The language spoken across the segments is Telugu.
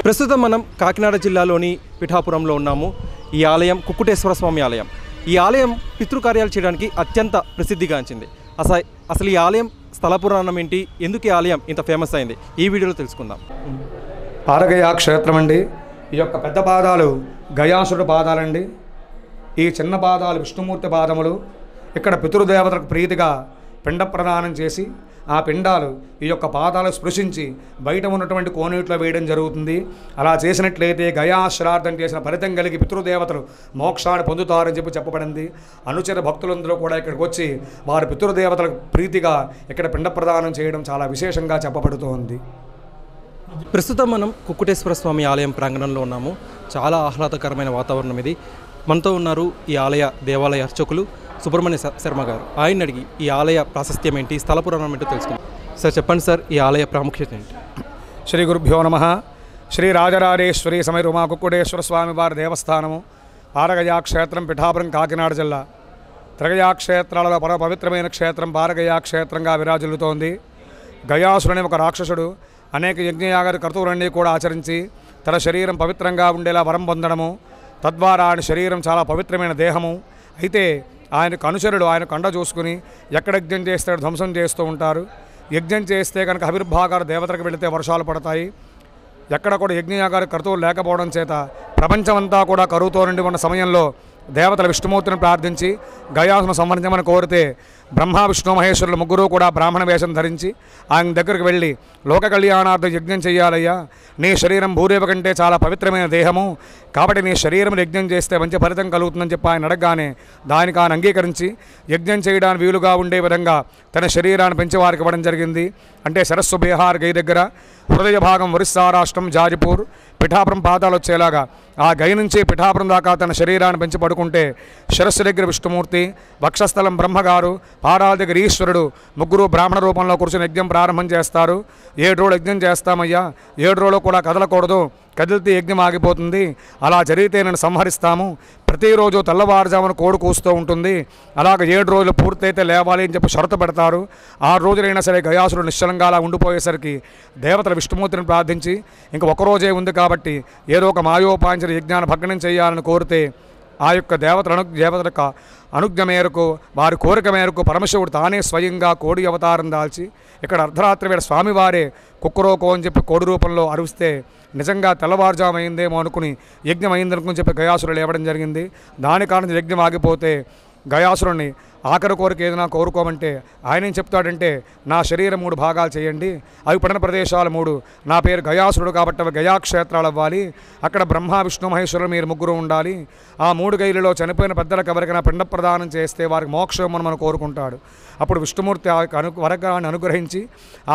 ప్రస్తుతం మనం కాకినాడ జిల్లాలోని పిఠాపురంలో ఉన్నాము. ఈ ఆలయం కుక్కుటేశ్వర స్వామి ఆలయం. ఈ ఆలయం పితృకార్యాలు చేయడానికి అత్యంత ప్రసిద్ధిగాంచింది. అసలు ఈ ఆలయం స్థల పురాణం ఏంటి, ఎందుకు ఈ ఆలయం ఇంత ఫేమస్ అయింది, ఈ వీడియోలో తెలుసుకుందాం. పారగయా క్షేత్రం అండి. ఈ యొక్క పెద్ద పాదాలు గయాసురుడు పాదాలండి. ఈ చిన్న పాదాలు విష్ణుమూర్తి పాదములు. ఇక్కడ పితృదేవతలకు ప్రీతిగా పిండ ప్రదానం చేసి ఆ పిండాలు ఈ యొక్క పాదాలు స్పృశించి బయట ఉన్నటువంటి కోనేట్లో వేయడం జరుగుతుంది. అలా చేసినట్లయితే గయాశ్రార్థం చేసిన ఫలితం కలిగి పితృదేవతలు మోక్షాన్ని పొందుతారని చెప్పబడింది. అనుచర భక్తులందరూ కూడా ఇక్కడికి వచ్చి వారి పితృదేవతలకు ప్రీతిగా ఇక్కడ పిండ ప్రదానం చేయడం చాలా విశేషంగా చెప్పబడుతోంది. ప్రస్తుతం మనం కుక్కుటేశ్వర స్వామి ఆలయం ప్రాంగణంలో ఉన్నాము. చాలా ఆహ్లాదకరమైన వాతావరణం ఇది. మనతో ఉన్నారు ఈ ఆలయ దేవాలయ అర్చకులు సుబ్రహ్మణ్య శర్మ గారు. ఆయన అడిగి ఈ ఆలయ ప్రాశస్త్యం ఏంటి, స్థల పురాణం ఏంటో తెలుసుకుందాం. సార్ చెప్పండి సార్, ఈ ఆలయ ప్రాముఖ్యత ఏంటి? శ్రీ గురుభ్యో నమః. శ్రీ రాజరాజేశ్వరి సమేత ఉమా కుక్కుటేశ్వర స్వామి వారి దేవస్థానము పారగయా క్షేత్రం, పిఠాపురం, కాకినాడ జిల్లా. త్రిగయా క్షేత్రాలలో పవిత్రమైన క్షేత్రం పారగయా క్షేత్రంగా విరాజిల్లుతోంది. గయాసురుని ఒక రాక్షసుడు అనేక యజ్ఞయాగాది కర్తవులన్నీ కూడా ఆచరించి తన శరీరం పవిత్రంగా ఉండేలా వరం పొందడము, తద్వారా ఆయన శరీరం చాలా పవిత్రమైన దేహము. అయితే ఆయనకు అనుచరుడు ఆయన కండ చూసుకుని ఎక్కడ యజ్ఞం చేస్తాడు ధ్వంసం చేస్తూ ఉంటారు. యజ్ఞం చేస్తే కనుక ఆవిర్భాగాలు దేవతలకు వెళితే వర్షాలు పడతాయి. ఎక్కడ కూడా యజ్ఞయాగాలు కర్తవులు లేకపోవడం చేత ప్రపంచమంతా కూడా కరువుతో నుండి ఉన్న సమయంలో దేవతల విష్ణుమూర్తిని ప్రార్థించి గయాసును సంహరించమని కోరితే బ్రహ్మ విష్ణు మహేశ్వరులు ముగ్గురు కూడా బ్రాహ్మణ వేషం ధరించి ఆయన దగ్గరికి వెళ్ళి లోక కళ్యాణార్థం యజ్ఞం చేయాలయ్యా, నీ శరీరం భూరేవ కంటే చాలా పవిత్రమైన దేహము, కాబట్టి నీ శరీరం యజ్ఞం చేస్తే మంచి ఫలితం కలుగుతుందని చెప్పి ఆయన అడగగానే దానికి ఆయన అంగీకరించి యజ్ఞం చేయడానికి వీలుగా ఉండే విధంగా తన శరీరాన్ని పెంచి వారికి ఇవ్వడం జరిగింది. అంటే సరస్సు బీహార్ గై దగ్గర హృదయ భాగం ఒరిస్సా రాష్ట్రం జాజిపూర్ పిఠాపురం పాదాలు వచ్చేలాగా ఆ గై నుంచి పిఠాపురం దాకా తన శరీరాన్ని పెంచి పడుకుంటే శిరస్సు దగ్గర విష్ణుమూర్తి, వక్షస్థలం బ్రహ్మగారు, పాదాల దగ్గర ఈశ్వరుడు ముగ్గురు బ్రాహ్మణ రూపంలో కూర్చొని యజ్ఞం ప్రారంభం చేస్తారు. 7 రోజులు యజ్ఞం చేస్తామయ్యా, 7 రోజులు కూడా కదలకూడదు, కదిలితే యజ్ఞం ఆగిపోతుంది, అలా జరిగితే నేను సంహరిస్తాము, ప్రతిరోజు తెల్లవారుజామున కోడి కూస్తూ ఉంటుంది, అలాగ 7 రోజులు పూర్తయితే లేవాలి అని చెప్పి షరతు పెడతారు. 6 రోజులైనా సరే గయాసురుడు నిశ్చలంగా అలా ఉండిపోయేసరికి దేవతల విష్ణుమూర్తిని ప్రార్థించి ఇంక ఒకరోజే ఉంది కాబట్టి ఏదో ఒక మాయోపాంచన యజ్ఞాన్ని భగ్నం చేయాలని కోరితే ఆ యొక్క దేవతల అనుజ్ఞ మేరకు వారి కోరిక మేరకు పరమశివుడు తానే స్వయంగా కోడి అవతారం దాల్చి ఇక్కడ అర్ధరాత్రి వేళ స్వామివారే కుక్కరోకో అని చెప్పి కోడి రూపంలో అరుస్తే నిజంగా తెల్లవారుజామైందేమో అనుకుని యజ్ఞం అయిందనుకుని చెప్పి గయాసురుడు లేవడం జరిగింది. దాని కారణం యజ్ఞం ఆగిపోతే గయాసురుణ్ణి ఆఖరి కోరిక ఏదైనా కోరుకోమంటే ఆయన ఏం చెప్తాడంటే, నా శరీరం 3 భాగాలు చేయండి, అవి పడిన ప్రదేశాలు 3, నా పేరు గయాసురుడు కాబట్టి అవి గయాక్షేత్రాలు అవ్వాలి, అక్కడ బ్రహ్మ విష్ణు మహేశ్వరులు మీరు ముగ్గురు ఉండాలి, ఆ 3 గైలలో చనిపోయిన పెద్దలకు ఎవరికైనా పిండ ప్రదానం చేస్తే వారికి మోక్షం మనం కోరుకుంటాడు. అప్పుడు విష్ణుమూర్తి వరకాన్ని అనుగ్రహించి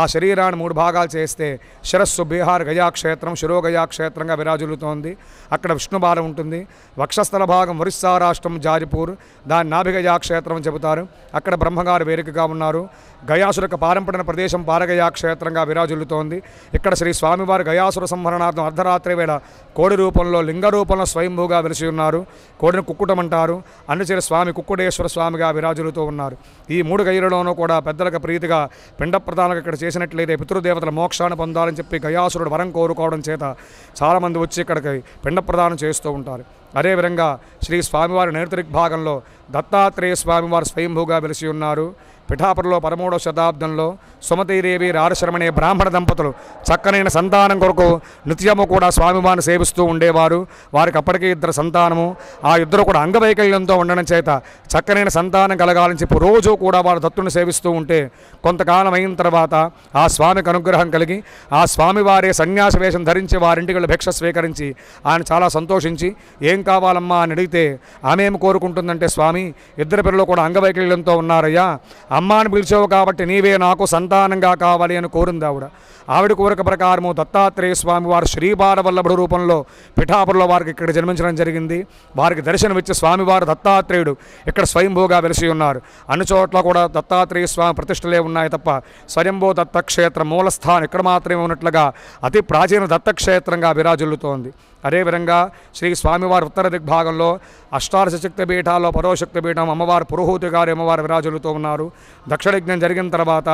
ఆ శరీరాన్ని 3 భాగాలు చేస్తే శిరస్సు బీహార్ గయాక్షేత్రం శిరోగయాక్షేత్రంగా విరాజులుతోంది. అక్కడ విష్ణుబాలం ఉంటుంది. వక్షస్థల భాగం ఒరిస్సా రాష్ట్రం జాజిపూర్, దాని నాభిగయాక్షేత్రం చెబుతారు. అక్కడ బ్రహ్మగారు వేదికగా ఉన్నారు. గయాసురకు పారంపడిన ప్రదేశం పారగయా క్షేత్రంగా విరాజుల్లుతోంది. ఇక్కడ శ్రీ స్వామివారి గయాసుర సంహరణార్థం అర్ధరాత్రి వేళ కోడి రూపంలో లింగ రూపంలో స్వయంభూగా వెలిసి ఉన్నారు. కోడిని కుక్కుటమంటారు. అందుచేత స్వామి కుక్కుటేశ్వర స్వామిగా విరాజులుతూ ఉన్నారు. ఈ 3 గైలలోనూ కూడా పెద్దలకు ప్రీతిగా పిండ ప్రదానం ఇక్కడ చేసినట్లయితే పితృదేవతల మోక్షాన్ని పొందాలని చెప్పి గయాసురుడు వరం కోరుకోవడం చేత చాలామంది వచ్చి ఇక్కడికి పిండ ప్రదానం చేస్తూ ఉంటారు. అదేవిధంగా శ్రీ స్వామివారి నైరుతి భాగంలో దత్తాత్రేయ స్వామివారు స్వయంభూగా వెలిసి ఉన్నారు. పిఠాపురంలో 13వ శతాబ్దంలో సుమతీదేవి రారశరమణే బ్రాహ్మణ దంపతులు చక్కనైన సంతానం కొరకు నిత్యము కూడా స్వామివారిని సేవిస్తూ ఉండేవారు. వారికి అప్పటికే 2 సంతానము. ఆ 2 కూడా అంగవైకల్యంతో ఉండడం చేత చక్కనైన సంతానం కలగాలని చెప్పి రోజు కూడా వారు దత్తుని సేవిస్తూ ఉంటే కొంతకాలం అయిన తర్వాత ఆ స్వామికి అనుగ్రహం కలిగి ఆ స్వామివారే సన్యాస వేషం ధరించి వారింటికి వెళ్ళి భిక్ష స్వీకరించి ఆయన చాలా సంతోషించి ఏం కావాలమ్మా అని అడిగితే ఆమె ఏం కోరుకుంటుందంటే, స్వామి 2 పిల్లలు కూడా అంగవైకల్యంతో ఉన్నారయ్యా, అమ్మాని పిలిచావు కాబట్టి నీవే నాకు సంతానంగా కావాలి అని కోరింది ఆవిడ కోరిక ప్రకారము దత్తాత్రేయ స్వామి వారు శ్రీపాదవల్లభుడు రూపంలో పిఠాపురంలో వారికి ఇక్కడ జన్మించడం జరిగింది. వారికి దర్శనమిచ్చి స్వామివారు దత్తాత్రేయుడు ఇక్కడ స్వయంభూగా వెలిసి ఉన్నారు. అన్ని చోట్ల కూడా దత్తాత్రేయ స్వామి ప్రతిష్టలే ఉన్నాయి తప్ప స్వయంభూ దత్తక్షేత్రం మూలస్థానం ఇక్కడ మాత్రమే ఉన్నట్లుగా అతి ప్రాచీన దత్తక్షేత్రంగా విరాజిల్లుతోంది. అదేవిధంగా శ్రీ స్వామివారి ఉత్తర దిగ్భాగంలో అష్టాదశ శక్తి పీఠాల్లో పరోశక్తి పీఠం అమ్మవారు పురోహూతి గారు అమ్మవారు విరాజులుతూ ఉన్నారు. దక్షయజ్ఞం జరిగిన తర్వాత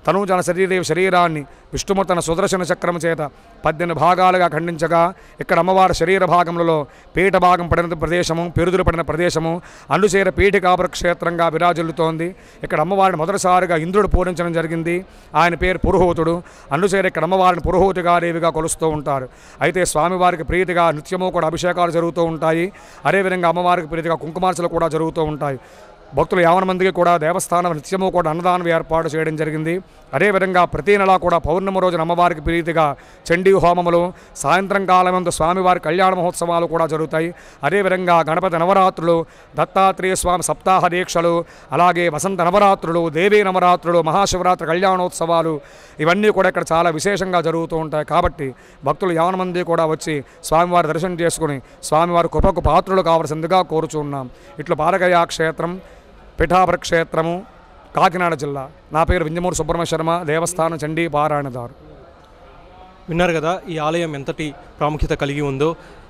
తనూజన శరీరాన్ని విష్ణుమూర్తి తన సుదర్శన చక్రం చేత 18 భాగాలుగా ఖండించగా ఇక్కడ అమ్మవారి శరీర భాగంలో పీఠ భాగం పడిన ప్రదేశము, పెరుదులు పడిన ప్రదేశము అందుచేర పీఠికాపుర క్షేత్రంగా విరాజిల్లుతోంది. ఇక్కడ అమ్మవారిని మొదటిసారిగా ఇంద్రుడు పూరించడం జరిగింది. ఆయన పేరు పురోహూతుడు. అందుచేర ఇక్కడ అమ్మవారిని పురోహూతిగా దేవిగా కొలుస్తూ ఉంటారు. అయితే స్వామివారికి ప్రీతిగా నిత్యము కూడా అభిషేకాలు జరుగుతూ ఉంటాయి. అదేవిధంగా అమ్మవారికి ప్రీతిగా కుంకుమార్చలు కూడా జరుగుతూ ఉంటాయి. భక్తులు 50 మందికి కూడా దేవస్థానం నిత్యము కూడా అన్నదానం ఏర్పాటు చేయడం జరిగింది. అదేవిధంగా ప్రతి నెలా కూడా పౌర్ణమి రోజున అమ్మవారికి ప్రీతిగా చండీ హోమములు, సాయంత్రం కాలమందు స్వామివారి కళ్యాణ మహోత్సవాలు కూడా జరుగుతాయి. అదేవిధంగా గణపతి నవరాత్రులు, దత్తాత్రేయ స్వామి సప్తాహ దీక్షలు, అలాగే వసంత నవరాత్రులు, దేవీ నవరాత్రులు, మహాశివరాత్రి కళ్యాణోత్సవాలు ఇవన్నీ కూడా ఇక్కడ చాలా విశేషంగా జరుగుతూ ఉంటాయి. కాబట్టి భక్తులు 50 మంది కూడా వచ్చి స్వామివారి దర్శనం చేసుకుని స్వామివారి కృపకు పాత్రులు కావలసిందిగా కోరుచున్నాం. ఇట్లు పారగయ క్షేత్రం, పిఠాపుర క్షేత్రము, కాకినాడ జిల్లా. నా పేరు వింజమూరు సుబ్రహ్మణ్య శర్మ, దేవస్థానం చండీ పారాయణదారు. విన్నారు కదా ఈ ఆలయం ఎంతటి ప్రాముఖ్యత కలిగి ఉందో.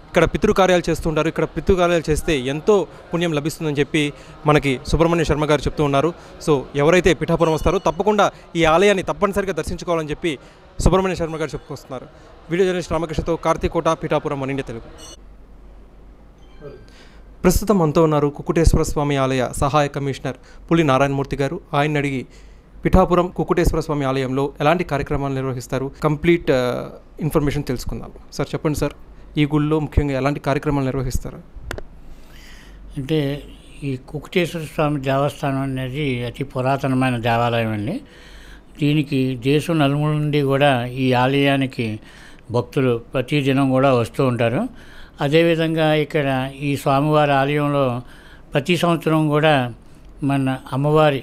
ఇక్కడ పితృకార్యాలు చేస్తుంటారు. ఇక్కడ పితృకార్యాలు చేస్తే ఎంతో పుణ్యం లభిస్తుందని చెప్పి మనకి సుబ్రహ్మణ్య శర్మ గారు చెప్తూ ఉన్నారు. సో ఎవరైతే పిఠాపురం వస్తారో తప్పకుండా ఈ ఆలయాన్ని తప్పనిసరిగా దర్శించుకోవాలని చెప్పి సుబ్రహ్మణ్య శర్మ గారు చెప్పుకొస్తున్నారు. వీడియో జర్నలిస్ట్ రామకృష్ణతో కార్తీకోట, పిఠాపురం, మన ఇండియా తెలుగు. ప్రస్తుతం మనతో ఉన్నారు కుక్కుటేశ్వర స్వామి ఆలయ సహాయ కమిషనర్ పులి నారాయణమూర్తి గారు. ఆయన అడిగి పిఠాపురం కుక్కుటేశ్వర స్వామి ఆలయంలో ఎలాంటి కార్యక్రమాలు నిర్వహిస్తారు, కంప్లీట్ ఇన్ఫర్మేషన్ తెలుసుకుందాం. సార్ చెప్పండి సార్, ఈ గుళ్ళో ముఖ్యంగా ఎలాంటి కార్యక్రమాలు నిర్వహిస్తారు? అంటే ఈ కుక్కుటేశ్వర స్వామి దేవస్థానం అనేది అతి పురాతనమైన దేవాలయం అండి. దీనికి దేశం నలుమూల నుండి కూడా ఈ ఆలయానికి భక్తులు ప్రతిదినం కూడా వస్తూ ఉంటారు. అదేవిధంగా ఇక్కడ ఈ స్వామివారి ఆలయంలో ప్రతి సంవత్సరం కూడా మన అమ్మవారి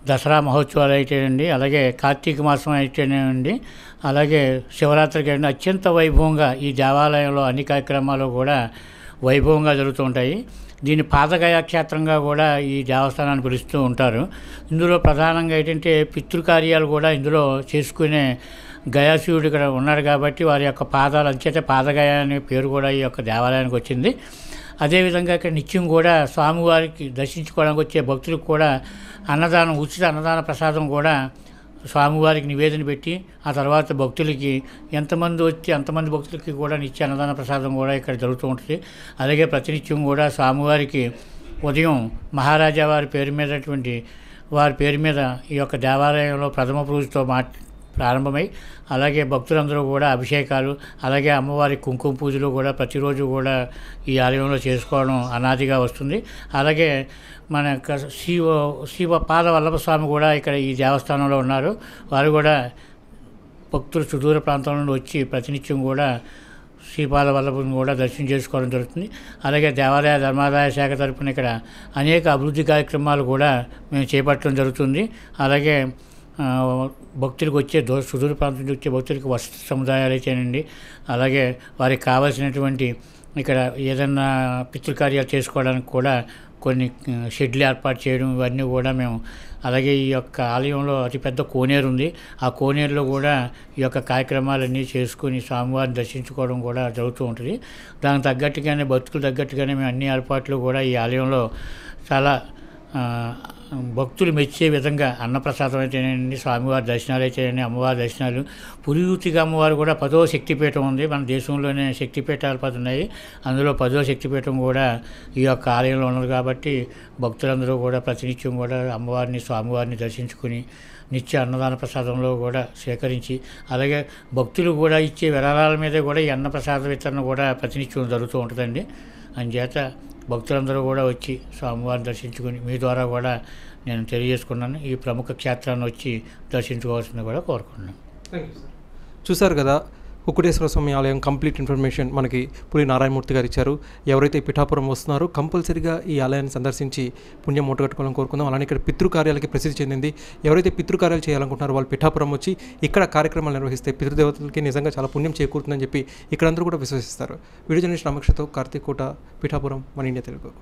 దసరా మహోత్సవాలు అయితేనండి, అలాగే కార్తీక మాసం అయితేనేనండి, అలాగే శివరాత్రికి అత్యంత వైభవంగా ఈ దేవాలయంలో అన్ని కార్యక్రమాలు కూడా వైభవంగా జరుగుతూ ఉంటాయి. దీన్ని పాదగయ క్షేత్రంగా కూడా ఈ దేవస్థానాన్ని పిలుస్తూ ఉంటారు. ఇందులో ప్రధానంగా ఏంటంటే పితృకార్యాలు కూడా ఇందులో చేసుకునే గయాశివుడు ఇక్కడ ఉన్నాడు కాబట్టి వారి యొక్క పాదాలు అంచేత పాదగయ అనే పేరు కూడా ఈ యొక్క దేవాలయానికి వచ్చింది. అదేవిధంగా ఇక్కడ నిత్యం కూడా స్వామివారికి దర్శించుకోవడానికి వచ్చే భక్తులకు కూడా అన్నదానం, ఉచిత అన్నదాన ప్రసాదం కూడా స్వామివారికి నివేదన పెట్టి ఆ తర్వాత భక్తులకి ఎంతమంది వచ్చి అంతమంది భక్తులకి కూడా నిత్య అన్నదాన ప్రసాదం కూడా ఇక్కడ జరుగుతూ ఉంటుంది. అలాగే ప్రతినిత్యం కూడా స్వామివారికి ఉదయం మహారాజా వారి పేరు మీద ఈ యొక్క దేవాలయంలో ప్రథమ పూజతో ప్రారంభమై అలాగే భక్తులందరూ కూడా అభిషేకాలు, అలాగే అమ్మవారి కుంకుమ పూజలు కూడా ప్రతిరోజు కూడా ఈ ఆలయంలో చేసుకోవడం అనాదిగా వస్తుంది. అలాగే మన యొక్క శివ పాద వల్లభ స్వామి కూడా ఇక్కడ ఈ దేవస్థానంలో ఉన్నారు. వారు కూడా భక్తులు సుదూర ప్రాంతం నుండి వచ్చి ప్రతినిత్యం కూడా శ్రీపాద వల్లభుని కూడా దర్శనం చేసుకోవడం జరుగుతుంది. అలాగే దేవాలయ ధర్మాదాయ శాఖ తరపున ఇక్కడ అనేక అభివృద్ధి కార్యక్రమాలు కూడా మేము చేపట్టడం జరుగుతుంది. అలాగే భక్తులకు వచ్చే సుదూర ప్రాంతం నుంచి వచ్చే భక్తులకి వసతి సముదాయాలు అయితేనండి, అలాగే వారికి కావాల్సినటువంటి ఇక్కడ ఏదన్నా పితృకార్యాలు చేసుకోవడానికి కూడా కొన్ని షెడ్లు ఏర్పాటు చేయడం ఇవన్నీ కూడా మేము, అలాగే ఈ యొక్క ఆలయంలో అతిపెద్ద కోనేరు ఉంది. ఆ కోనేరులో కూడా ఈ యొక్క కార్యక్రమాలన్నీ చేసుకుని స్వామివారిని దర్శించుకోవడం కూడా జరుగుతూ ఉంటుంది. దానికి తగ్గట్టుగానే భక్తులకు తగ్గట్టుగానే మేము అన్ని ఏర్పాట్లు కూడా ఈ ఆలయంలో చాలా భక్తులు మెచ్చే విధంగా అన్నప్రసాదం అయితేనండి, స్వామివారి దర్శనాలు అయితేనండి, అమ్మవారి దర్శనాలు, పులియూతిగా అమ్మవారు కూడా 10వ శక్తిపీఠం ఉంది. మన దేశంలోనే శక్తిపీఠాలు 10 ఉన్నాయి. అందులో 10వ శక్తిపీఠం కూడా ఈ యొక్క ఆలయంలో ఉన్నది కాబట్టి భక్తులందరూ కూడా ప్రతినిత్యం కూడా అమ్మవారిని స్వామివారిని దర్శించుకుని నిత్య అన్నదాన ప్రసాదంలో కూడా సేకరించి, అలాగే భక్తులు కూడా ఇచ్చే విరాళాల మీద కూడా ఈ అన్నప్రసాద వితరణ కూడా ప్రతినిత్యం జరుగుతూ ఉంటుందండి. అందుచేత భక్తులందరూ కూడా వచ్చి స్వామివారిని దర్శించుకుని మీ ద్వారా కూడా నేను తెలియజేసుకున్నాను. ఈ ప్రముఖ క్షేత్రాన్ని వచ్చి దర్శించుకోవాల్సింది కూడా కోరుకున్నాను. చూశారు కదా, కుక్కుటేశ్వర స్వామి ఆలయం కంప్లీట్ ఇన్ఫర్మేషన్ మనకి పులి నారాయణమూర్తి గారు ఇచ్చారు. ఎవరైతే పిఠాపురం వస్తున్నారో కంపల్సరీగా ఈ ఆలయాన్ని సందర్శించి పుణ్యం మూటగట్టుకోవాలని కోరుకుందాం. అలానే ఇక్కడ పితృకార్యాలకి ప్రసిద్ధి చెందింది. ఎవరైతే పితృకార్యాలు చేయాలనుకుంటున్నారో వాళ్ళు పిఠాపురం వచ్చి ఇక్కడ కార్యక్రమాలు నిర్వహిస్తే పితృదేవతలకి నిజంగా చాలా పుణ్యం చేకూరుతుందని చెప్పి ఇక్కడ అందరూ కూడా విశ్వసిస్తారు. వీడియో జర్నలిస్ట్ రామకృష్ణతో కార్తీకోట, పిఠాపురం, మన ఇండియా తెలుగు.